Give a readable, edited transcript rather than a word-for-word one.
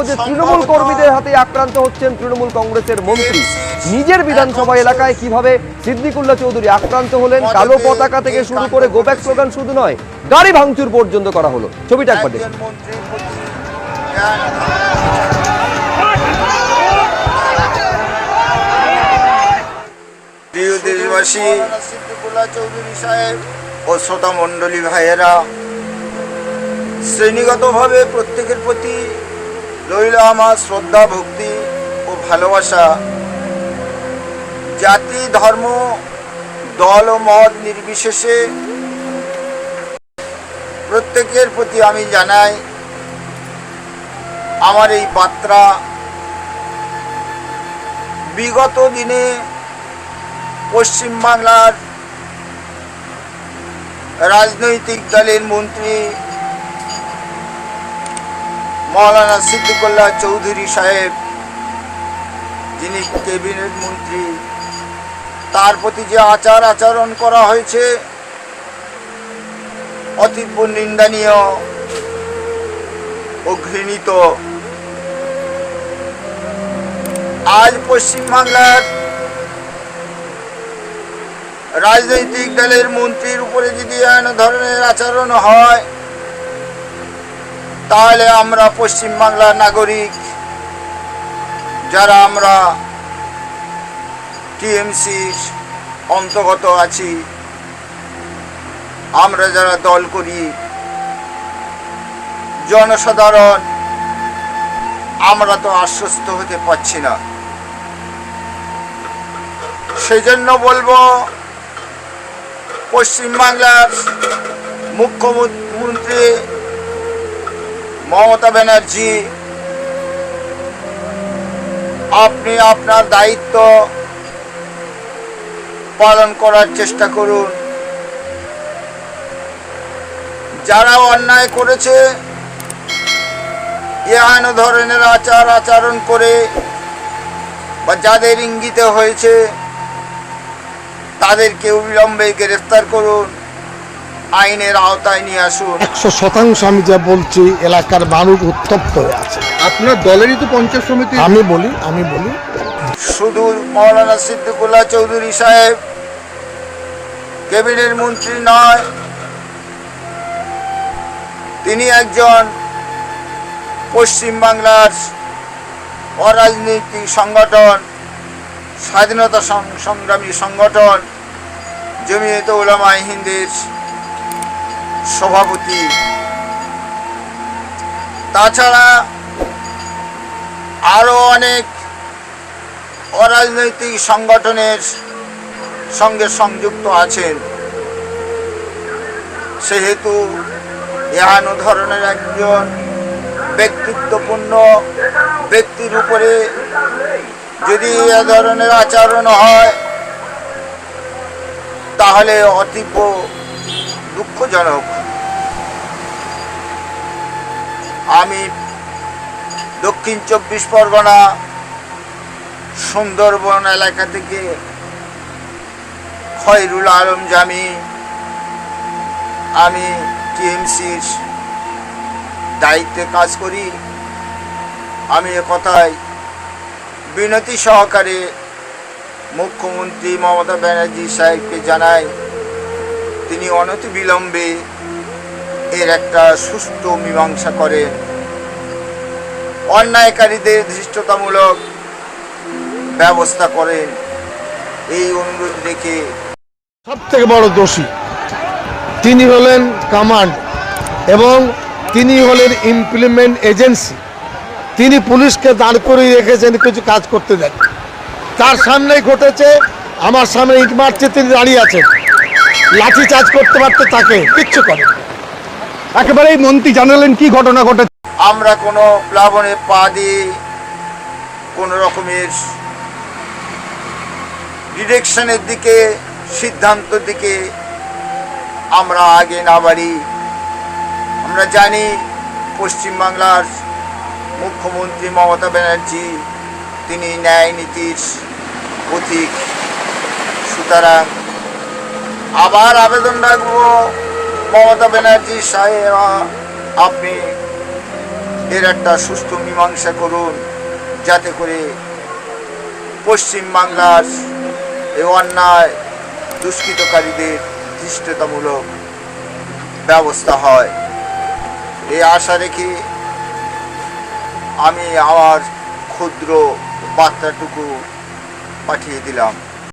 যে তৃণমূল কর্মীদের হাতে আক্রান্ত হচ্ছেন তৃণমূল কংগ্রেসের মন্ত্রী। নিজের বিধানসভা এলাকায় কিভাবে সিদ্দিকুল্লাহ চৌধুরী আক্রান্ত হলেন, কালো পতাকা থেকে শুরু করে গো ব্যাক স্লোগান শুধু নয়, গাড়ি ভাঙচুর পর্যন্ত করা হলো। ছবিটা একবার দেখুন। প্রিয় দেশবাসী, সিদ্দিকুল্লাহ চৌধুরী সাহেব ও শ্রোতা মণ্ডলী ভাইয়েরা, শ্রেণীগতভাবে প্রত্যেকের প্রতি রইল আমার শ্রদ্ধা, ভক্তি ও ভালোবাসা। জাতি, ধর্ম, দল ও মত নির্বিশেষে প্রত্যেকের প্রতি আমি জানাই আমার এই বার্তা। বিগত দিনে পশ্চিমবাংলার রাজনৈতিক দলের মন্ত্রী মৌলানা সিদ্দিকুল্লাহ চৌধুরী সাহেব, যিনি ক্যাবিনেট মন্ত্রী, তার প্রতি যে আচার আচরণ করা হয়েছে অতীব নিন্দনীয় ও ঘৃণিত। আজ পশ্চিমবাংলার রাজনৈতিক দলের মন্ত্রীর উপরে যদি এমন ধরনের আচরণ হয়, তাহলে আমরা পশ্চিমবাংলার নাগরিক, যারা আমরা টিএমসির অন্তর্গত আছি, আমরা যারা দল করি, জনসাধারণ, আমরা তো আশ্বস্ত হতে পারছি না। সেজন্য বলবো, পশ্চিমবাংলার মুখ্যমন্ত্রী মমতা ব্যানার্জি, আপনি আপনার দায়িত্ব পালন করার চেষ্টা করুন। যারা অন্যায় করেছে, এহেন ধরনের আচার আচরণ করে বা যাদের ইঙ্গিতে হয়েছে, তাদেরকে অবিলম্বে গ্রেফতার করুন, আইনের আওতায় নিয়ে আসুন। 100% আমি যা বলছি, এলাকার মানুষ উত্তপ্ত হয়ে আছে। আপনার দলেরই তো পঞ্চায়েত সমিতি। আমি বলি শুধু মৌলানা সিদ্দিকুল্লাহ চৌধুরী সাহেব ক্যাবিনেট মন্ত্রী নয়, তিনি একজন পশ্চিমবাংলার অরাজনৈতিক সংগঠন, স্বাধীনতা সংগ্রামী সংগঠন জমিয়তে উলামায়ে হিন্দের সভাপতি। তাছাড়া আরও অনেক অরাজনৈতিক সংগঠনের সঙ্গে সংযুক্ত আছেন। সেহেতু এহেন ধরনের একজন ব্যক্তিত্বপূর্ণ ব্যক্তির উপরে যদি এ ধরনের আচরণ হয়, তাহলে অতীব দুঃখজনক। আমি দক্ষিণ 24 পরগনা সুন্দরবন এলাকা থেকে খয়রুল আলম জামি, আমি টিএমসির দায়িত্বে কাজ করি। আমি কথায় বিনতি সহকারে মুখ্যমন্ত্রী মমতা ব্যানার্জি সাহেবকে জানাই, তিনি অনতিবিলম্বে এর একটা সুষ্ঠু মীমাংসা করেন, অন্যায়কারীদের ধৃষ্টতামূলক ব্যবস্থা করেন, এই অনুরোধ রেখে। সবথেকে বড় দোষী তিনি হলেন কমান্ড এবং তিনি হলেন ইমপ্লিমেন্ট এজেন্সি। তিনি পুলিশকে দাঁড় করিয়ে রেখেছেন, কিছু কাজ করতে দেন। তার সামনেই ঘটেছে, আমার সামনে ইট মারছে, তিনি দাঁড়িয়ে আছেন, লাঠি চার্জ করতে পারতে তাকে কিচ্ছু করে। একেবারেই মন্ত্রী জানালেন কি ঘটনা ঘটেছে। আমরা কোনো প্লাবনে পা দিয়ে কোনো রকমের ডিরেকশনের দিকে, সিদ্ধান্তের দিকে আমরা আগে না বাড়ি। আমরা জানি পশ্চিমবাংলার মুখ্যমন্ত্রী মমতা ব্যানার্জি, তিনি ন্যায় নীতির পথিক। সুতরাং আবার আবেদন রাখবো মমতা ব্যানার্জি সাহেব, আপনি এর একটা সুষ্ঠু মীমাংসা করুন, যাতে করে পশ্চিমবাংলার এই অন্যায় দুষ্কৃতকারীদের দৃষ্টতামূলক ব্যবস্থা হয়। এই আশা রেখে আমি আমার ক্ষুদ্র বার্তাটুকু পাঠিয়ে দিলাম।